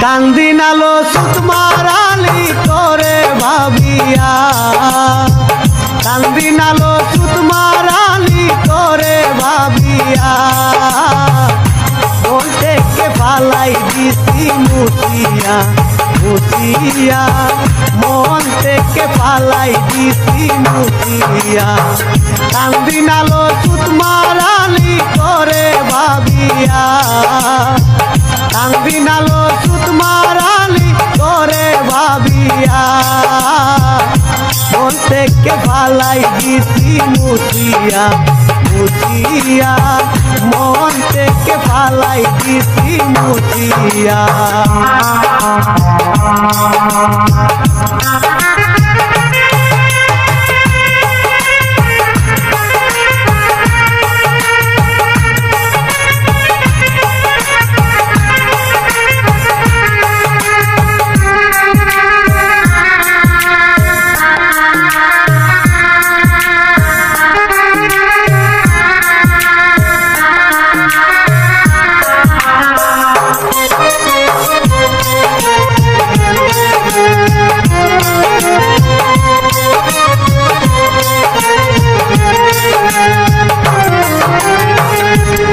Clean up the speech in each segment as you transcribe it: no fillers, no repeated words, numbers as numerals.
কান্দিনালো সুতমারালি করে ভাবিয়া, কান্দিনালো সুতমারালি করে ভাবিয়া, মন থেকে পালাই দিছি মুছিয়া মুছিয়া, মন থেকে পালাই দিছি মুছিয়া। কান্দিনালো সুতমারালি করে ভাবিয়া, কান্দিনালো সুতমারালি করে ভাবিয়া, মন থেকে পালাই দিছি মুছিয়া মুছিয়া, মন থেকে পালাই দিছি মুছিয়া।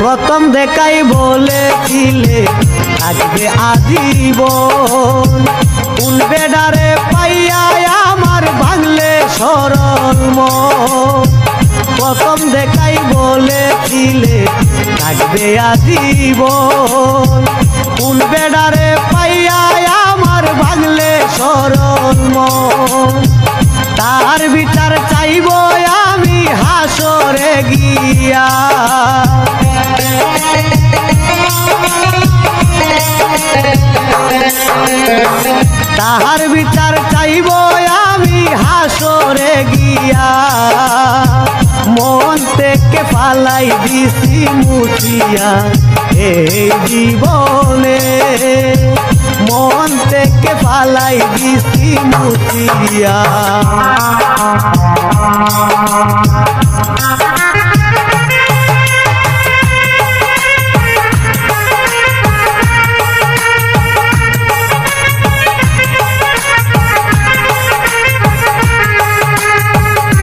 প্রথম দেখাই বলেছিলে থাকবে আজীবন, কোন বেডারে পাইয়া আমার ভাঙলে সরল মন। প্রথম দেখাই বলেছিলে থাকবে আজীবন, কোন বেডারে পাইয়া আমার ভাঙলে সরল মন। তার বিচার চাইব আমি হাসরে গিয়া, তাহার বিচার চাইব আমি হাসরে গিয়া, মন থেকে পালাই দিছি মুছিয়া এই জীবনে, মন থেকে পালাই দিছি মুছিয়া।